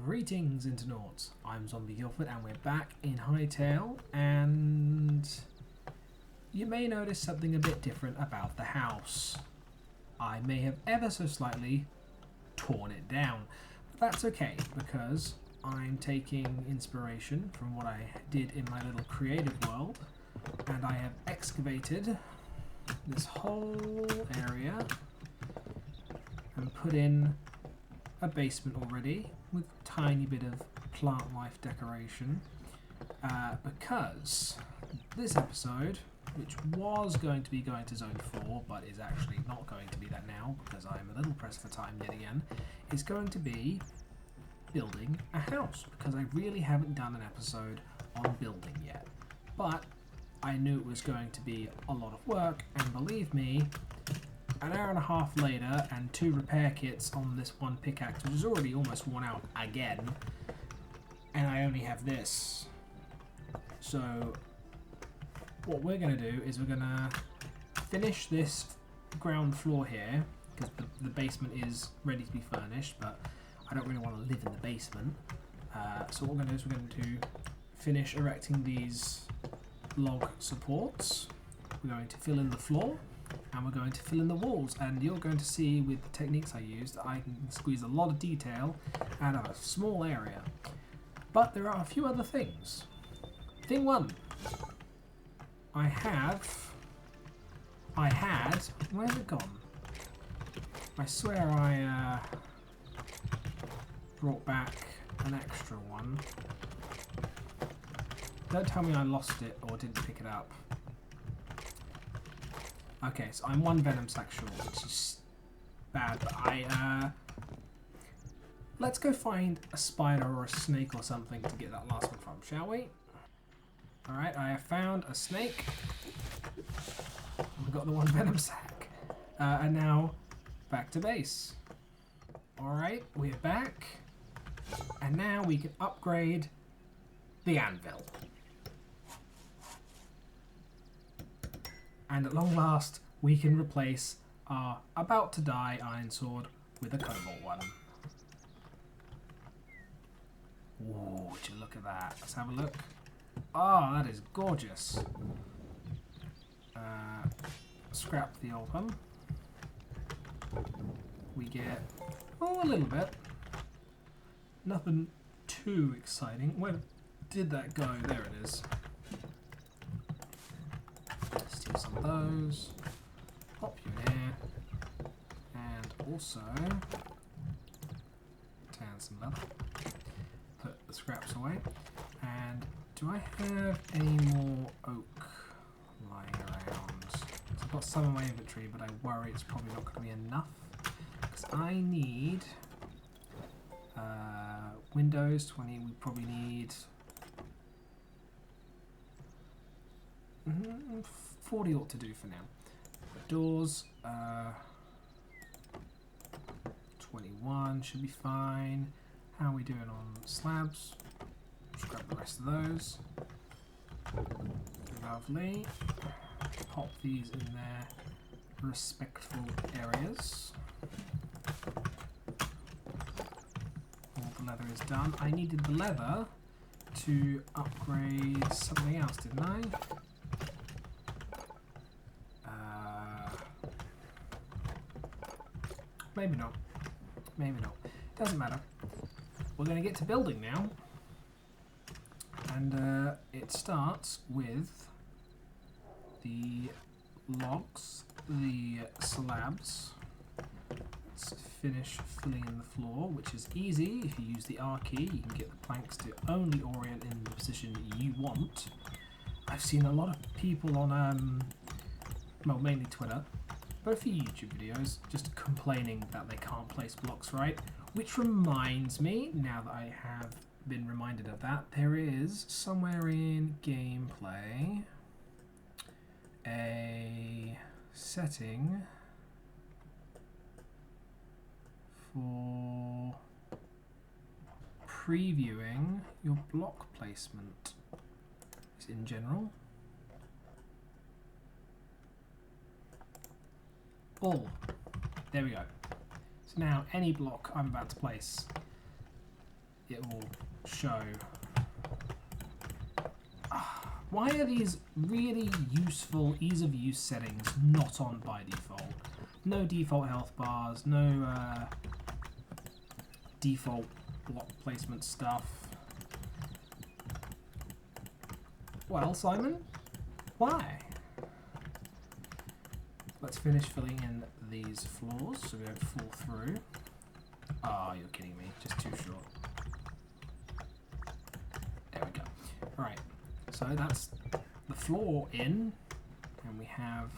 Greetings, Internauts. I'm Zombie Guildford and we're back in Hytale, and you may notice something a bit different about the house. I may have ever so slightly torn it down, but that's okay because I'm taking inspiration from what I did in my little creative world, and I have excavated this whole area and put in a basement already with a tiny bit of plant life decoration, because this episode, which was going to be going to Zone 4 but is actually not going to be that now because I'm a little pressed for time yet again, is going to be building a house, because I really haven't done an episode on building yet. But I knew it was going to be a lot of work, and believe me, an hour and a half later and 2 repair kits on this one pickaxe, which is already almost worn out again, and I only have this. So what we're going to do is we're going to finish this ground floor here, because the basement is ready to be furnished, but I don't really want to live in the basement. So what we're going to do is we're going to finish erecting these log supports. We're going to fill in the floor, and we're going to fill in the walls, and you're going to see with the techniques I use that I can squeeze a lot of detail out of a small area. But there are a few other things. Thing one, I had, where's it gone? I swear I brought back an extra one. Don't tell me I lost it or didn't pick it up. Okay, so I'm 1 venom sack short, which is bad, but let's go find a spider or a snake or something to get that last one from, shall we? Alright, I have found a snake. We've got the 1 venom sack. And now, back to base. Alright, we're back. And now we can upgrade the anvil. And at long last, we can replace our about to die iron sword with a cobalt one. Whoa, would you look at that? Let's have a look. Oh, that is gorgeous. Scrap the old one. We get, a little bit. Nothing too exciting. Where did that go? There it is. Steal some of those. Pop you in here. And also tan some leather. Put the scraps away. And do I have any more oak lying around? So I've got some in my inventory, but I worry it's probably not going to be enough, because I need windows 20. We probably need 40 ought to do for now. But doors 21 should be fine. How are we doing on slabs? Just grab the rest of those. Lovely. Pop these in their respectful areas. All the leather is done. I needed the leather to upgrade something else, didn't I? Maybe not. Maybe not. Doesn't matter. We're going to get to building now. And it starts with the logs, the slabs. Let's finish filling in the floor, which is easy. If you use the R key, you can get the planks to only orient in the position you want. I've seen a lot of people on, well, mainly Twitter, but a few YouTube videos just complaining that they can't place blocks right. Which reminds me, now that I have been reminded of that, there is somewhere in gameplay a setting for previewing your block placement. It's in general. All. There we go. So now any block I'm about to place it will show. Why are these really useful ease of use settings not on by default? No default health bars, no default block placement stuff. Well, Simon, why? Let's finish filling in these floors so we don't fall through. Oh, you're kidding me. Just too short. There we go. Right. So that's the floor in. And we have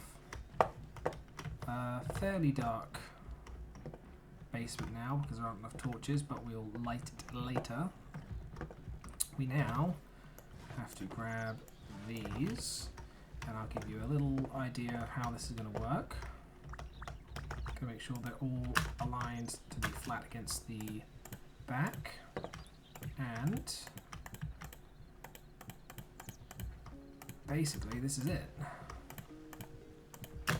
a fairly dark basement now because there aren't enough torches, but we'll light it later. We now have to grab these. And I'll give you a little idea of how this is going to work. Gonna make sure they're all aligned to be flat against the back, and basically this is it. And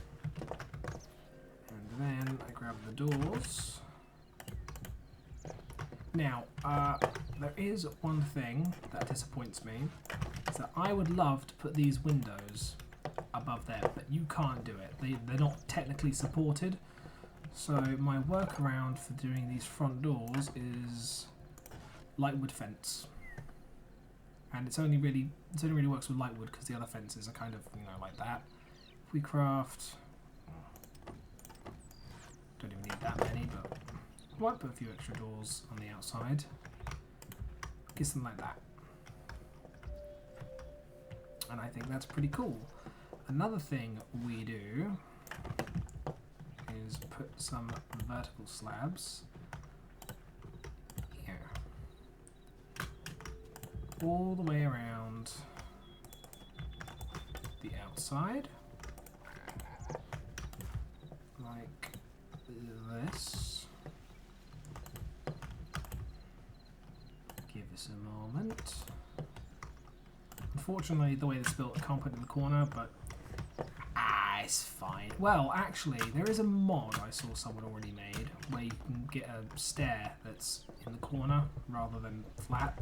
then I grab the doors. Now, there is one thing that disappoints me. Is that I would love to put these windows above there, but you can't do it. They're not technically supported. So my workaround for doing these front doors is lightwood fence. And it only really works with lightwood because the other fences are kind of, you know, like that. If we craft, don't even need that many, but I might put a few extra doors on the outside. Get something like that. And I think that's pretty cool. Another thing we do is put some vertical slabs here. All the way around the outside. Like this. Give us a moment. Unfortunately, the way this is built, I can't put it in the corner, but it's fine. Well, actually, there is a mod I saw someone already made where you can get a stair that's in the corner rather than flat.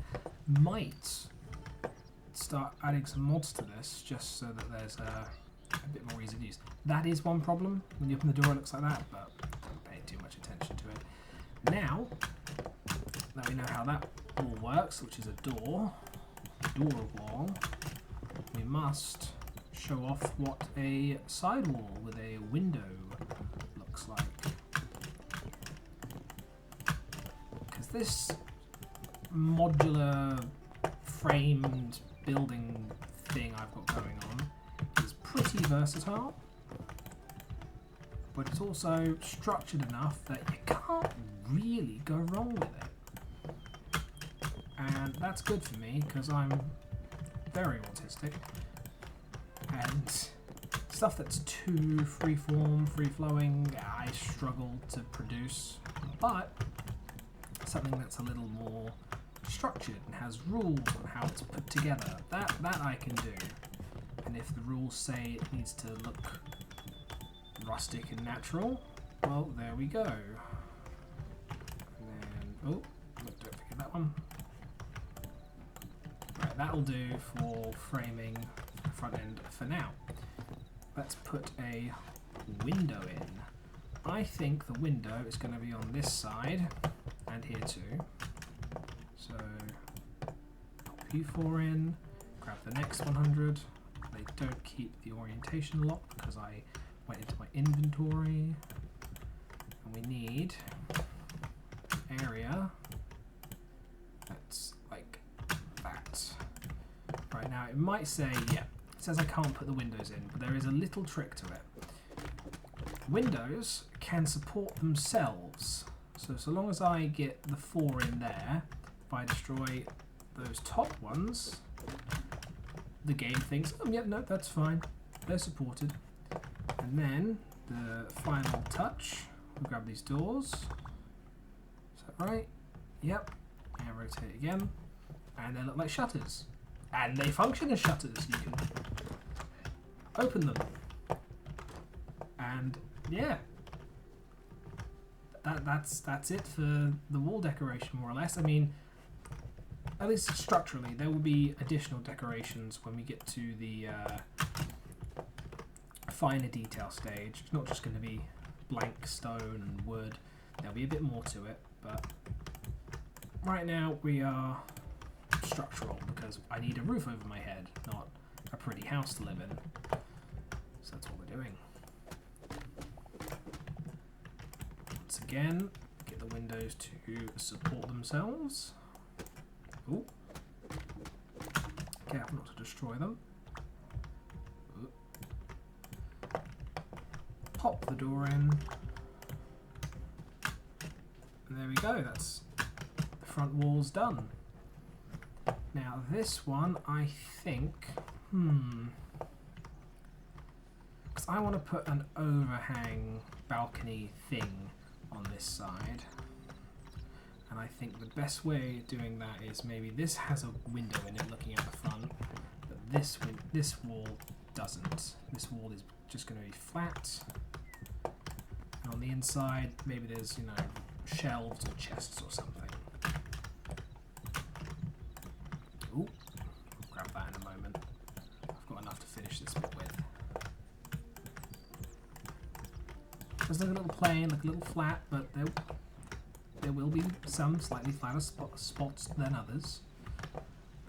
Might start adding some mods to this just so that there's a bit more easy to use. That is one problem. When you open the door, it looks like that, but don't pay too much attention to it. Now that we know how that all works, which is a door wall, we must show off what a sidewall with a window looks like. Because this modular framed building thing I've got going on is pretty versatile, but it's also structured enough that you can't really go wrong with it. And that's good for me because I'm very autistic, and stuff that's too freeform, free-flowing, I struggle to produce. But something that's a little more structured and has rules on how it's put together, that I can do. And if the rules say it needs to look rustic and natural, well, there we go. And then, oh, don't forget that one. Right, that'll do for framing the front end for now. Let's put a window in. I think the window is going to be on this side and here too. So pop P4 in, grab the next 100. They don't keep the orientation lock because I went into my inventory. And we need area that's like that. Right, now it might say, yeah, it says I can't put the windows in, but there is a little trick to it. Windows can support themselves. So long as I get the 4 in there, if I destroy those top ones, the game thinks, oh yeah, no, that's fine. They're supported. And then the final touch, we'll grab these doors. Is that right? Yep. And rotate again. And they look like shutters. And they function as shutters. You can open them. And yeah. That's it for the wall decoration, more or less. I mean, at least structurally, there will be additional decorations when we get to the finer detail stage. It's not just going to be blank stone and wood. There'll be a bit more to it, but right now we are structural because I need a roof over my head, not a pretty house to live in. So that's what we're doing. Once again, get the windows to support themselves. Ooh. Careful not to destroy them. Ooh. Pop the door in. And there we go, that's the front wall's done. Now this one, I think, because I want to put an overhang balcony thing on this side. And I think the best way of doing that is maybe this has a window in it looking at the front, but this wall doesn't. This wall is just going to be flat. And on the inside, maybe there's, you know, shelves or chests or something. Ooh, I'll grab that in a moment. I've got enough to finish this bit with. Does look a little plain, look a little flat, but there will be some slightly flatter spots than others.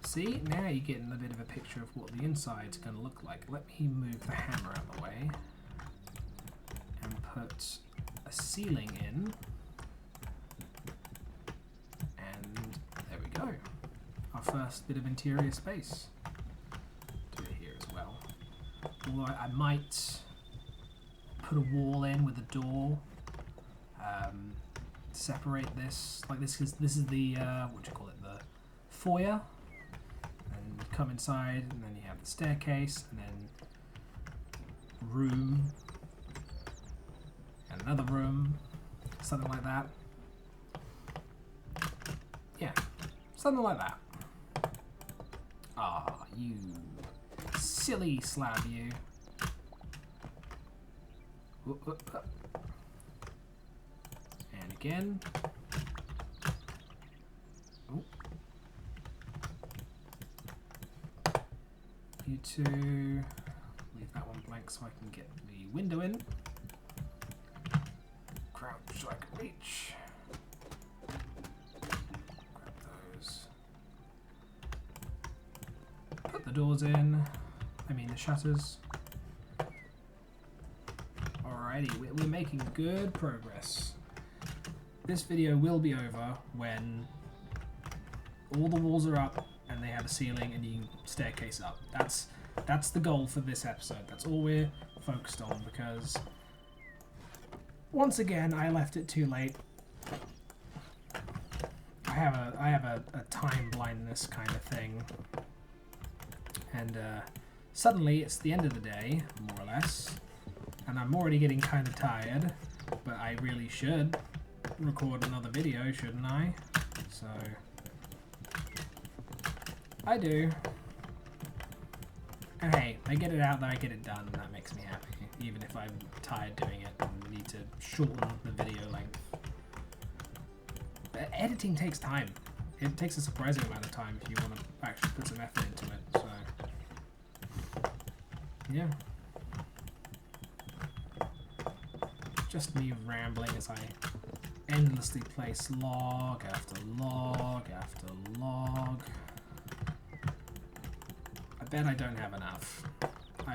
See, now you're getting a bit of a picture of what the inside's going to look like. Let me move the hammer out of the way and put a ceiling in. And there we go. Our first bit of interior space. Do it here as well. Although I might put a wall in with a door. Separate this like this, because this is the what do you call it, the foyer, and come inside, and then you have the staircase, and then room, and another room, something like that. Yeah, something like that. Ah, you silly slab, you. And again. Oh. You two, leave that one blank so I can get the window in. Crouch so I can reach. Grab those. Put the doors in. I mean the shutters. Alrighty, we're making good progress. This video will be over when all the walls are up and they have a ceiling and you can staircase up. That's the goal for this episode. That's all we're focused on, because once again I left it too late. I have a time blindness kind of thing, and suddenly it's the end of the day, more or less, and I'm already getting kind of tired, but I really should record another video, shouldn't I? So I do. And hey, I get it out there, I get it done, and that makes me happy, even if I'm tired doing it and need to shorten the video length. But editing takes time. It takes a surprising amount of time if you want to actually put some effort into it, so yeah. Just me rambling as I endlessly place log after log after log. I bet I don't have enough.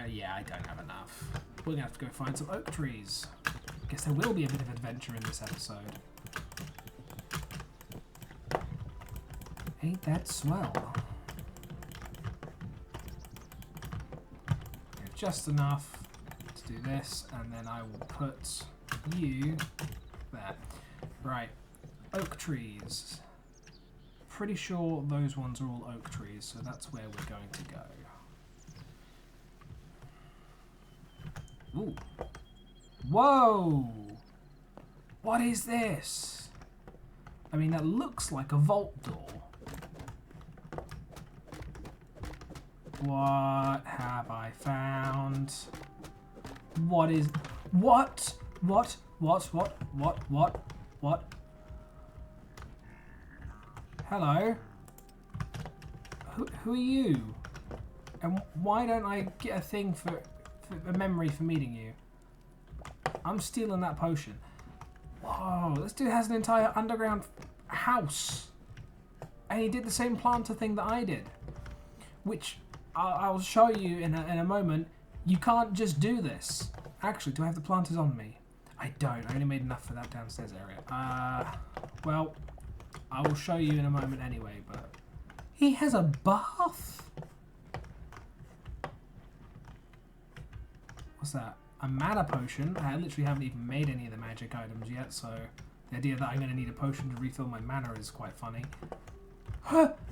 Yeah, I don't have enough. We're gonna have to go find some oak trees. Guess there will be a bit of adventure in this episode. Ain't that swell? We have just enough to do this, and then I will put you there. Right, oak trees. Pretty sure those ones are all oak trees, so that's where we're going to go. Ooh. Whoa! What is this? I mean, that looks like a vault door. What have I found? What is... What? What? What? Hello? Who are you? And why don't I get a thing for a memory for meeting you? I'm stealing that potion. Whoa, this dude has an entire underground house. And he did the same planter thing that I did. Which I'll show you in a moment. You can't just do this. Actually, do I have the planters on me? I don't. I only made enough for that downstairs area. Well, I will show you in a moment anyway, but... He has a bath? What's that? A mana potion? I literally haven't even made any of the magic items yet, so... The idea that I'm going to need a potion to refill my mana is quite funny.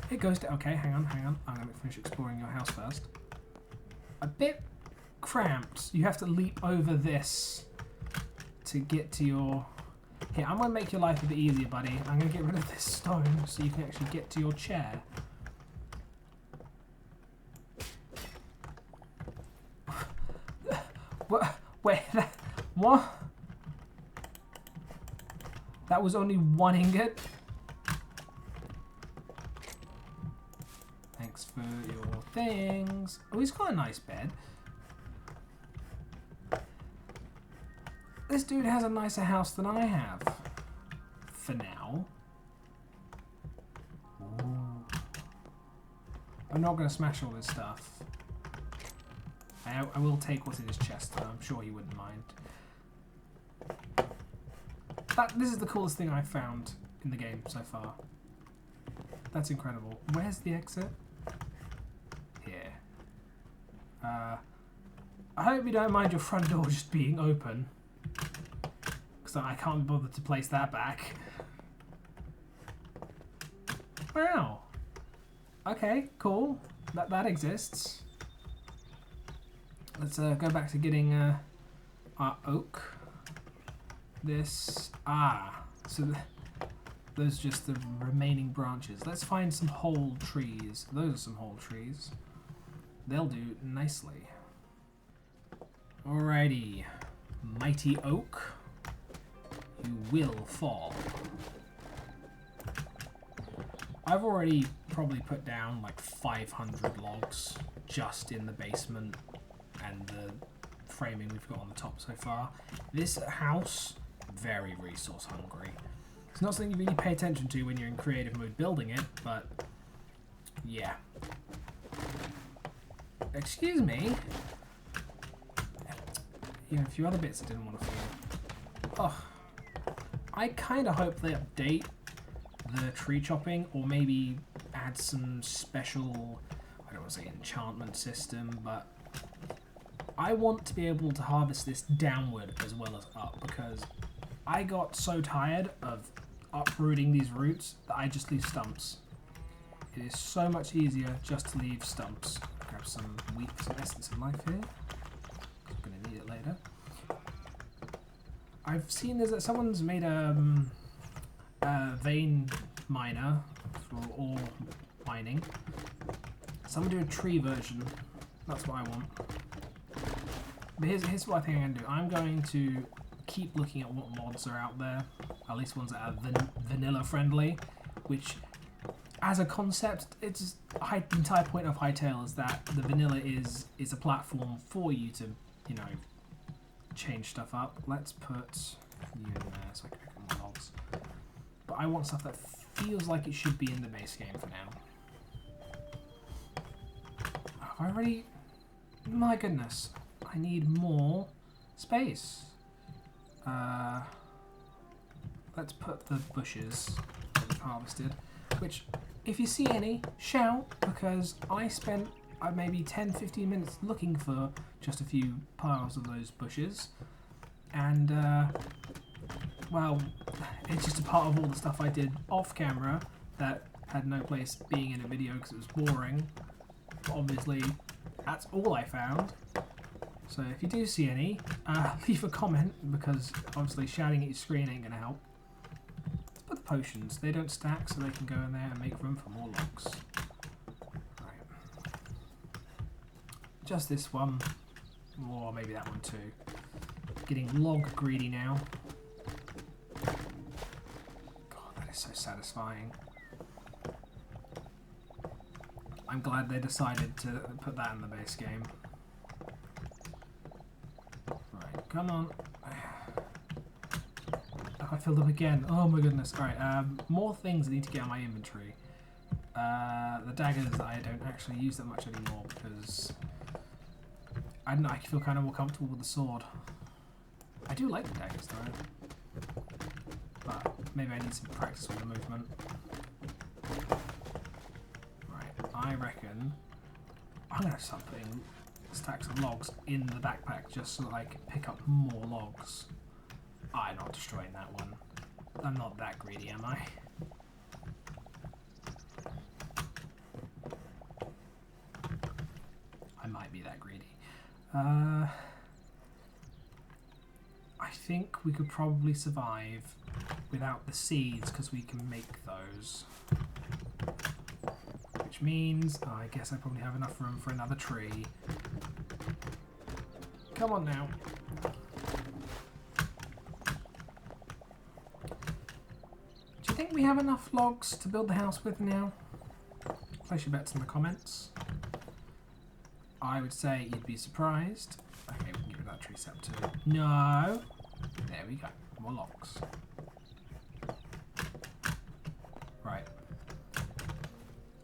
It goes to... Okay, hang on. I'm going to finish exploring your house first. A bit cramped. You have to leap over this to get to your... Here, I'm going to make your life a bit easier, buddy. I'm going to get rid of this stone so you can actually get to your chair. What? Wait, what? That was only one ingot? Thanks for your things. Oh, he's got a nice bed. This dude has a nicer house than I have. For now. Ooh. I'm not going to smash all this stuff. I will take what's in his chest, though. I'm sure he wouldn't mind. This is the coolest thing I've found in the game so far. That's incredible. Where's the exit? Here. I hope you don't mind your front door just being open. Because I can't bother to place that back. Wow. Okay, cool. That exists. Let's go back to getting our oak. This... so those are just the remaining branches. Let's find some whole trees. Those are some whole trees. They'll do nicely. Alrighty. Mighty oak. You will fall. I've already probably put down like 500 logs just in the basement and the framing we've got on the top so far. This house, very resource hungry. It's not something you really pay attention to when you're in creative mode building it, but yeah. Excuse me. Yeah, a few other bits I didn't want to feel. Oh, I kind of hope they update the tree chopping, or maybe add some special, I don't want to say enchantment system, but I want to be able to harvest this downward as well as up, because I got so tired of uprooting these roots that I just leave stumps. It is so much easier just to leave stumps. Grab some wheat for some essence of life here. I'm going to need it later. I've seen that someone's made a vein miner for ore mining. Someone do a tree version. That's what I want. But here's what I think I'm going to do. I'm going to keep looking at what mods are out there, at least ones that are vanilla friendly, which as a concept, it's the entire point of Hytale is that the vanilla is a platform for you to, you know, change stuff up. Let's put you in there so I can make more logs. But I want stuff that feels like it should be in the base game for now. Have I already... My goodness. I need more space. Let's put the bushes that we've harvested, which, if you see any, shout, because I spent maybe 10-15 minutes looking for just a few piles of those bushes, and well, it's just a part of all the stuff I did off camera that had no place being in a video because it was boring. But obviously, that's all I found. So if you do see any, leave a comment, because obviously shouting at your screen ain't going to help. Let's put the potions. They don't stack, so they can go in there and make room for more logs. Right. Just this one, or maybe that one too. Getting log greedy now. God, that is so satisfying. I'm glad they decided to put that in the base game. Right, come on. Oh, I filled up again. Oh my goodness. Alright, more things I need to get on my inventory. The daggers I don't actually use that much anymore because I don't know, I feel kind of more comfortable with the sword. I do like the daggers though, but maybe I need some practice with the movement. Right, I reckon I'm gonna start putting stacks of logs in the backpack just so that I can pick up more logs. I'm not destroying that one. I'm not that greedy, am I? I might be that greedy. I think we could probably survive without the seeds because we can make those. Which means, I guess I probably have enough room for another tree. Come on now. Do you think we have enough logs to build the house with now? Place your bets in the comments. I would say you'd be surprised. Okay, we can give it that tree sap too. No! There we go. More logs. Right.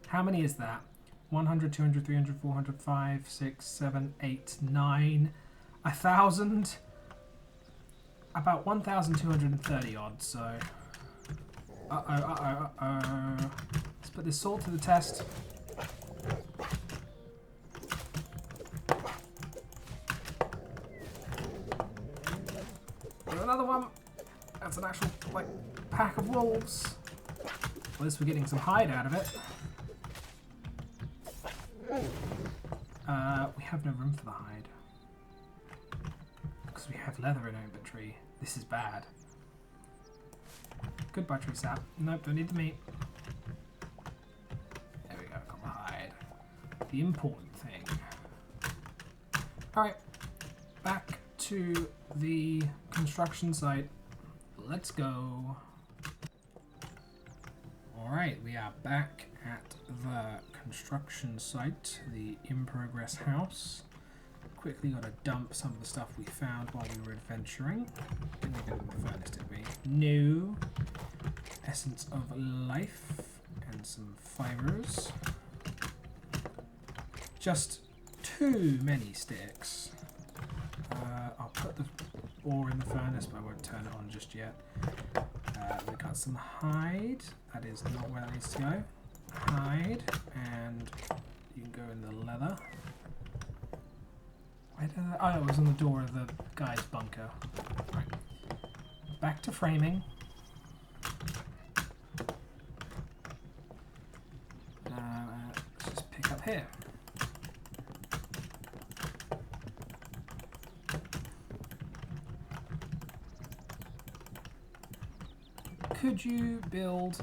How many is that? 100, 200, 300, 400, 5, 6, 7, 8, 9, 1,000? About 1,230 odd, so... Let's put this salt to the test. Another one. That's an actual, like, pack of wolves. At least we're getting some hide out of it. We have no room for the hide. Because we have leather in our inventory. This is bad. Goodbye, tree sap. Nope, don't need the meat. There we go, got the hide. The important thing. Alright, back to the construction site. Let's go. Alright, we are back at the construction site, the in-progress house. Quickly got to dump some of the stuff we found while we were adventuring. Didn't we get it in the furnace, did we? No. Essence of life and some fibers. Just too many sticks. I'll put the ore in the furnace, but I won't turn it on just yet. We got some hide. That is not where that needs to go. Hide, and you can go in the leather. Oh, it was on the door of the guy's bunker. Right. Back to framing. Let's just pick up here. Could you build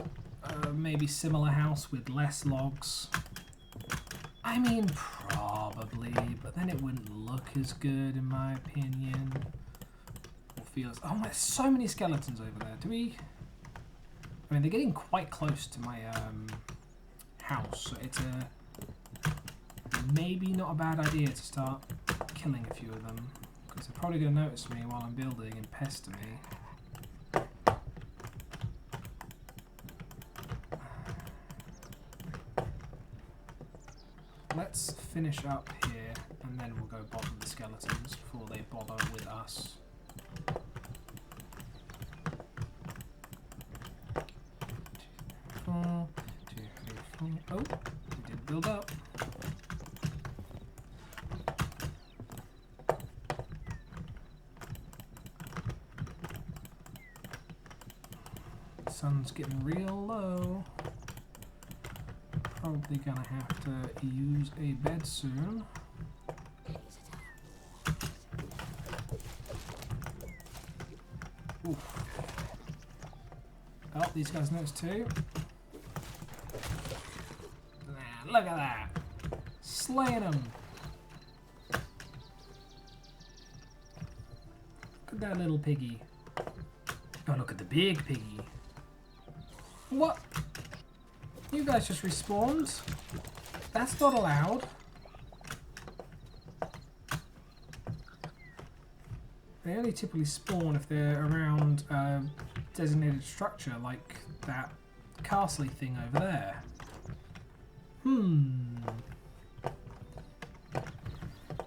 maybe similar house with less logs? I mean, probably, but then it wouldn't look as good in my opinion. Or feels. Oh, there's so many skeletons over there. Do we? I mean, they're getting quite close to my house, so it's maybe not a bad idea to start killing a few of them, because they're probably going to notice me while I'm building and pester me. Let's finish up here, and then we'll go bother the skeletons before they bother with us. 2, 3, 4, 2, 3, 4. Oh, we did build up. The sun's getting real low. Probably gonna have to use a bed soon. Oof. Oh, these guys noticed too. Nah, look at that! Slaying them! Look at that little piggy. Oh, look at the big piggy. What? You guys just respawned? That's not allowed. They only typically spawn if they're around a designated structure, like that castle thing over there.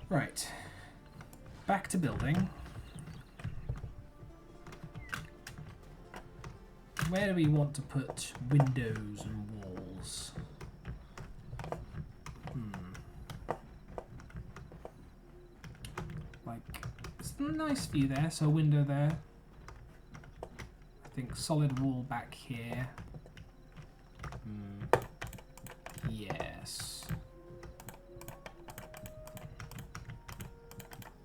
Right. Back to building. Where do we want to put windows and walls? Like, it's a nice view there, so a window there. I think solid wall back here. Yes.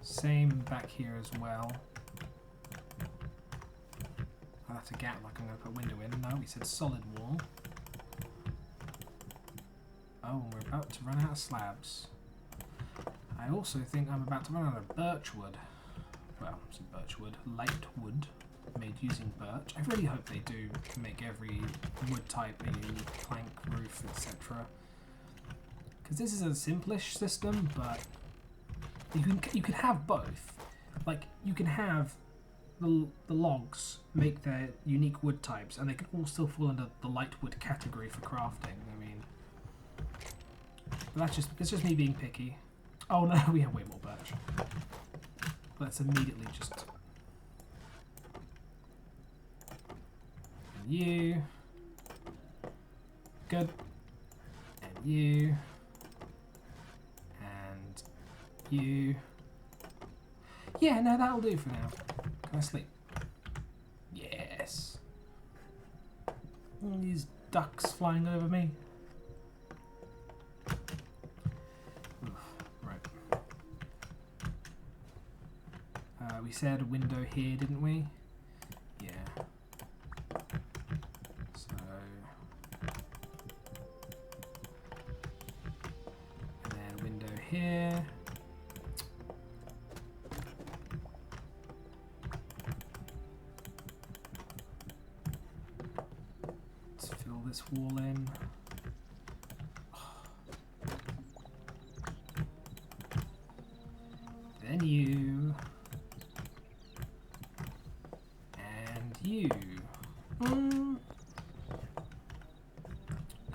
Same back here as well. Oh, that's a gap like I'm going to put a window in. No, we said solid wall. Oh, we're about to run out of slabs. I also think I'm about to run out of birch wood. Well, some birch wood. Light wood made using birch. I really hope they do make every wood type a unique plank, roof, etc. Because this is a simplish system, but you can have both. Like, you can have the logs make their unique wood types, and they can all still fall under the light wood category for crafting. I mean, but it's just me being picky. Oh no, we have way more birch. Let's immediately just... And you. Good. And you. And you. Yeah, no, that'll do for now. Can I sleep? Yes. All these ducks flying over me. We said a window here, didn't we? Yeah. So... And then a window here. Let's fill this wall in. Then you... You.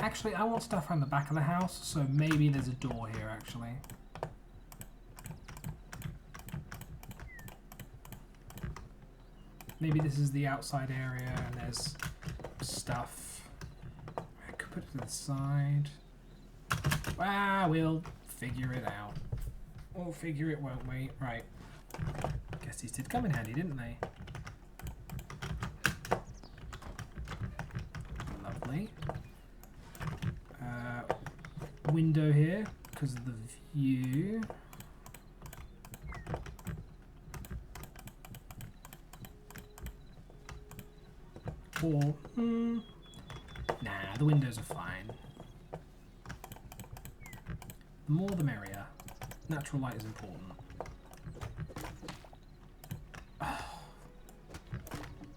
Actually, I want stuff around the back of the house, so maybe there's a door here, actually. Maybe this is the outside area and there's stuff. I could put it to the side. Ah, we'll figure it out. We'll figure it, won't we? Right. Guess these did come in handy, didn't they? Window here because of the view. Or nah, the windows are fine. The more the merrier. Natural light is important.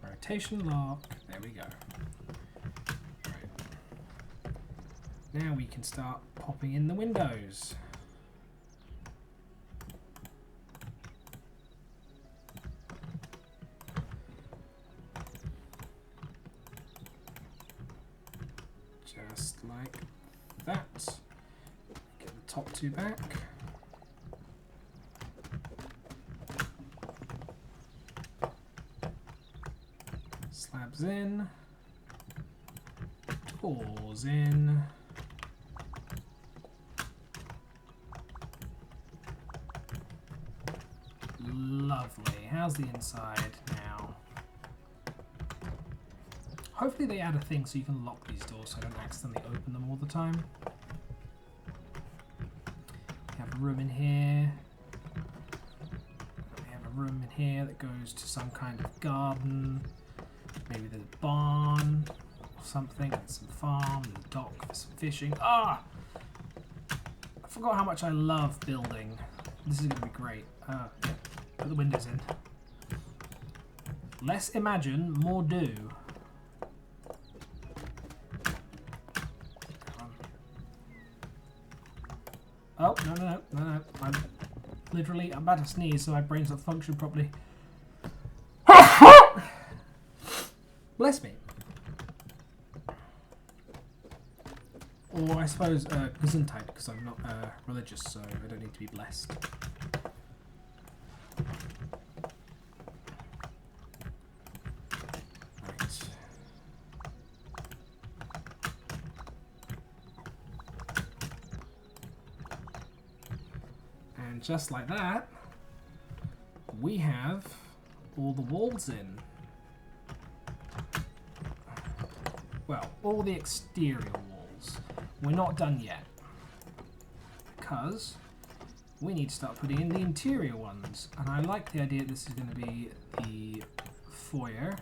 Rotation lock. There we go. Now we can start popping in the windows. Just like that. Get the top two back. Slabs in. Doors in. Lovely. How's the inside now? Hopefully they add a thing so you can lock these doors so I don't accidentally open them all the time. We have a room in here. We have a room in here that goes to some kind of garden. Maybe there's a barn or something, and some farm, and a dock for some fishing. Ah! I forgot how much I love building. This is going to be great. Yeah. Put the windows in. Less imagine, more do. Oh, no. I'm about to sneeze, so my brain's not functioning properly. Bless me. Or I suppose Gesundheit, because I'm not religious, so I don't need to be blessed. Right. And just like that, we have all the walls in. Well, all the exterior walls. We're not done yet, because we need to start putting in the interior ones. And I like the idea that this is going to be the foyer.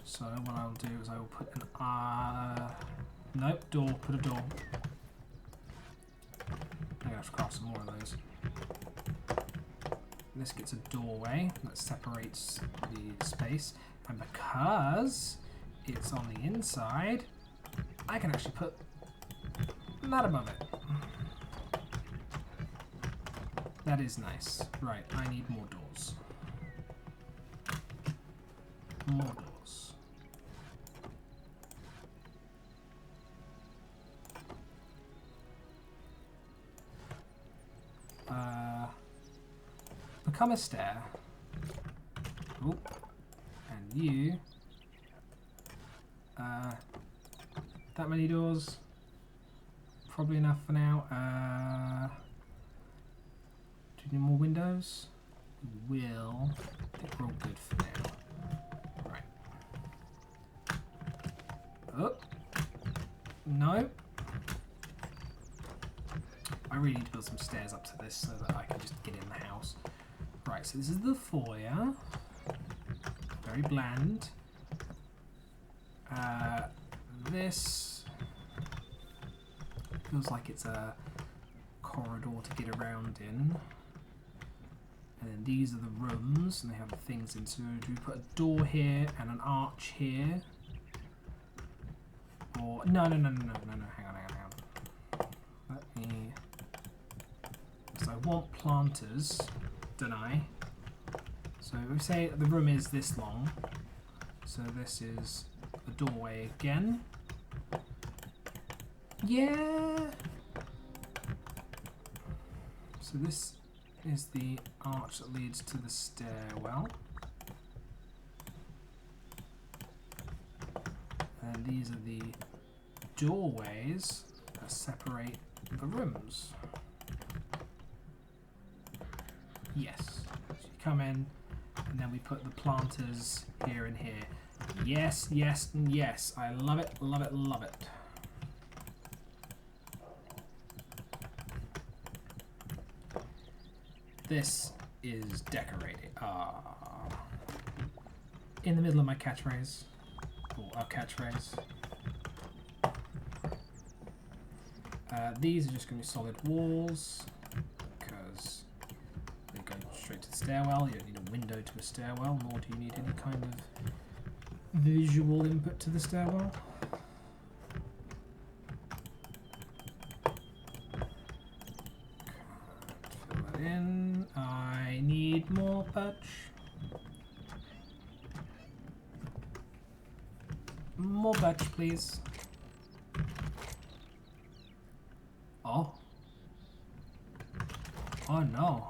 So what I'll do is I will put an nope, door. Put a door. I'm going to have to craft some more of those. This gets a doorway that separates the space, and because it's on the inside, I can actually put that above it. That is nice. Right, I need more doors. More doors. Become a stair. Oh, and you. That many doors. Probably enough for now. Do you need more windows? We will. I think we're all good for now. Right. Oh. No. I really need to build some stairs up to this so that I can just get in the house. Right, so this is the foyer. Very bland. This feels like it's a corridor to get around in. And then these are the rooms, and they have things in. So do we put a door here and an arch here? Or no, hang on. Let me. So I want planters, don't I? So we say the room is this long. So this is the doorway again. Yeah. So this is the arch that leads to the stairwell. And these are the doorways that separate the rooms. Yes. So you come in, and then we put the planters here and here. Yes, yes, and yes. I love it, love it, love it. This is decorated. In the middle of my catchphrase. Or our catchphrase. These are just going to be solid walls. Because they go straight to the stairwell. You don't need a window to a stairwell, nor do you need any kind of visual input to the stairwell. Fill that in. I need more birch. More birch, please. Oh. Oh no.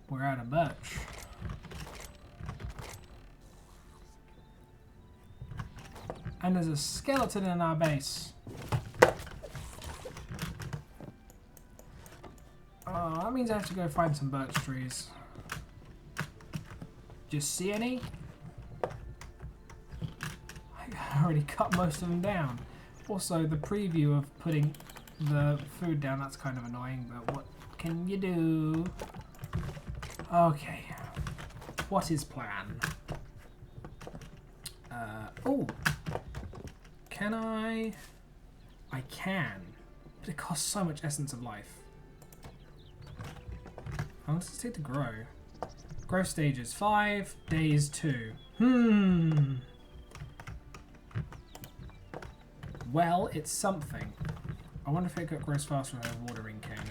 We're out of birch. And there's a skeleton in our base. Oh, that means I have to go find some birch trees. Just see any? I already cut most of them down. Also, the preview of putting the food down, that's kind of annoying, but what can you do? Okay. What is plan? Oh. Can I? I can. But it costs so much essence of life. How long does it take to grow? Growth stages 5, days 2. well, it's something. I wonder if it grows faster with a watering can.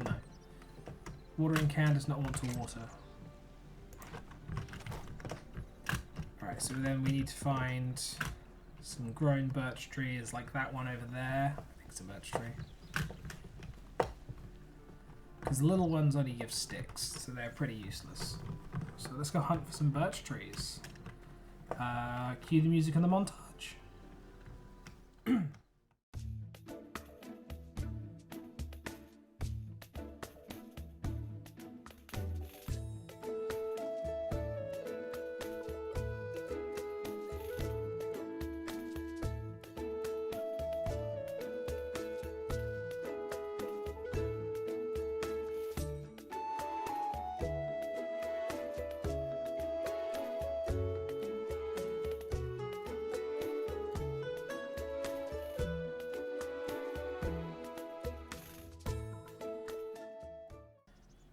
No. Watering can does not want to water. Alright, so then we need to find some grown birch trees like that one over there. I think it's a birch tree. Because the little ones only give sticks, so they're pretty useless. So let's go hunt for some birch trees. Cue the music and the montage.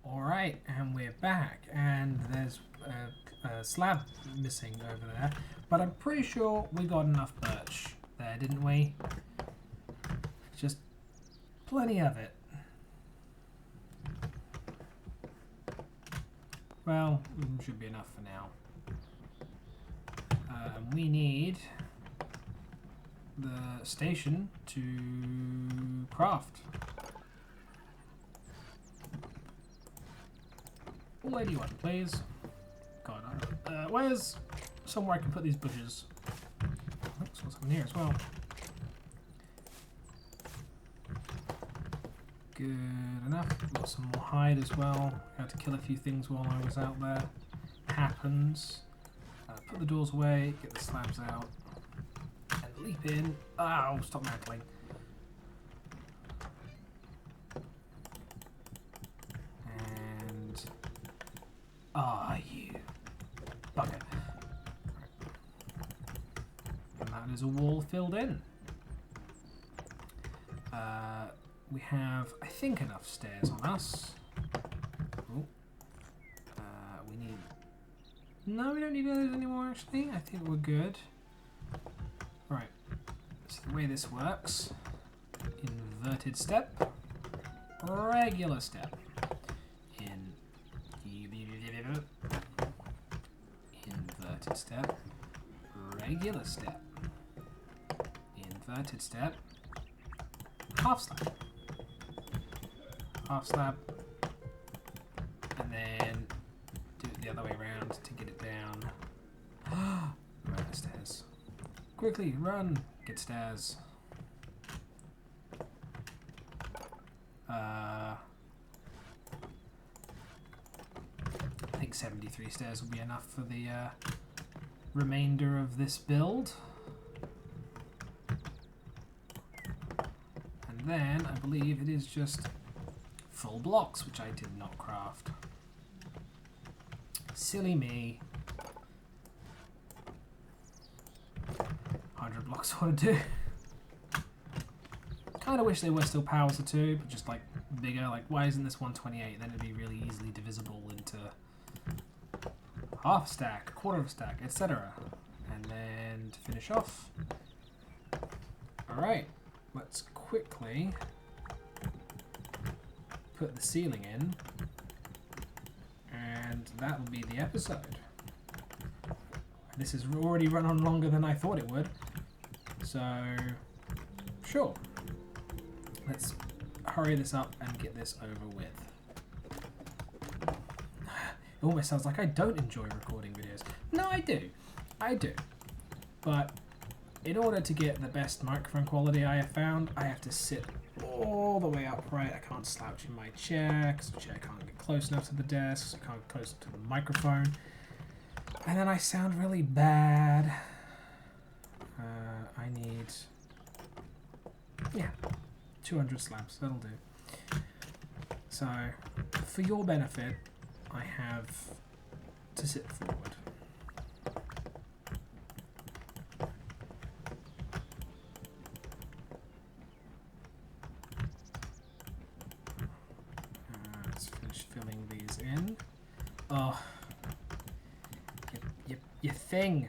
Alright, and we're back, and there's a slab missing over there, but I'm pretty sure we got enough birch there, didn't we? Just plenty of it. Well, should be enough for now. We need the station to craft. Where do you want, please? God, where's somewhere I can put these bushes? Oh, saw something here as well. Good enough. Got some more hide as well. I had to kill a few things while I was out there. Happens. Put the doors away, get the slabs out, and leap in. Oh, stop mantling. And you bugger. And that is a wall filled in. We have, I think, enough stairs on us. Oh. We need... No, we don't need those anymore, actually. I think we're good. Right. So the way this works, inverted step, regular step. Inverted step, regular step, inverted step, half slab, half slab, and then do it the other way around to get it down. Run the stairs. Quickly, run! Get stairs. I think 73 stairs will be enough for the remainder of this build. And then I believe it is just full blocks, which I did not craft. Silly me. 100 blocks ought to do. Kind of wish they were still powers of 2, but just like bigger. Like, why isn't this 128? Then it'd be really easily divisible into half stack, quarter of a stack, etc. And then to finish off, alright, let's quickly put the ceiling in, and that will be the episode. This has already run on longer than I thought it would, so sure, let's hurry this up and get this over with. It almost sounds like I don't enjoy recording videos. No, I do. I do. But in order to get the best microphone quality I have found, I have to sit all the way upright. I can't slouch in my chair because the chair can't get close enough to the desk, so I can't get close to the microphone. And then I sound really bad. I need... yeah, 200 slabs. That'll do. So, for your benefit, I have to sit forward. Let's finish filling these in. Oh, get Your thing.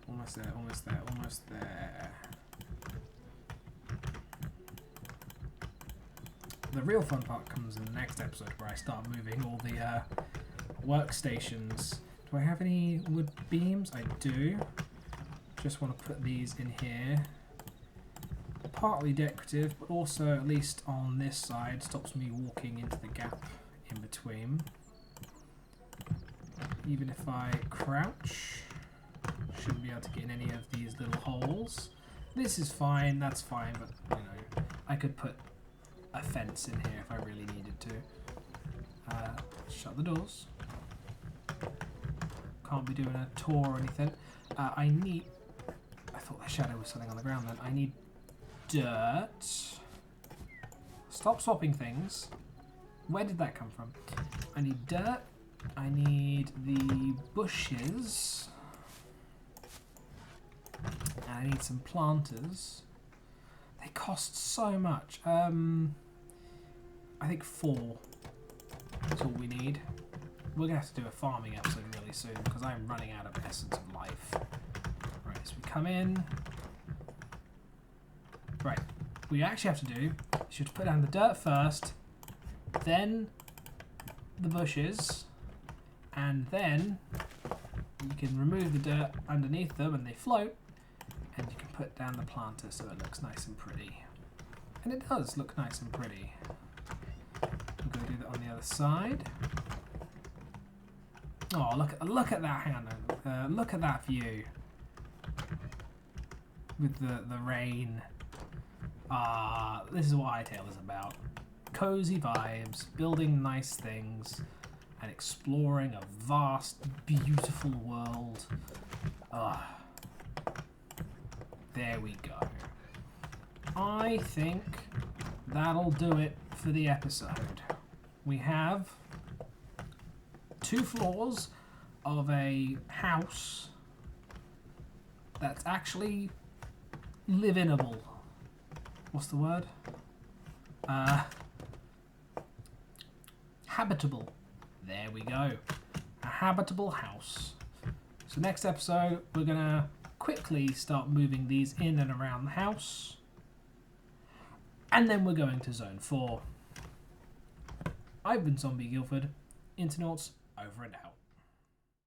Almost there, almost there, almost there. The real fun part comes in the next episode where I start moving all the workstations. Do I have any wood beams? I do. Just want to put these in here. Partly decorative, but also at least on this side stops me walking into the gap in between. Even if I crouch, shouldn't be able to get in any of these little holes. This is fine, that's fine, but you know, I could put a fence in here if I really needed to. Shut the doors. Can't be doing a tour or anything. I thought the shadow was something on the ground then. I need dirt. Stop swapping things. Where did that come from? I need dirt. I need the bushes. And I need some planters. They cost so much. I think 4 is all we need. We're going to have to do a farming episode really soon because I'm running out of essence of life. Right, so we come in. Right, what you actually have to do is you have to put down the dirt first, then the bushes, and then you can remove the dirt underneath them and they float, and you can put down the planter so it looks nice and pretty. And it does look nice and pretty. We're going to do that on the other side. Oh, look at that, hang on, look at that view. With the rain. This is what Hytale is about. Cozy vibes, building nice things, and exploring a vast, beautiful world. There we go. I think that'll do it for the episode. We have 2 floors of a house that's actually live-inable. What's the word? Habitable. There we go. A habitable house. So next episode, we're going to quickly start moving these in and around the house. And then we're going to Zone 4. I've been Zombie Guildford. Internauts, over and out.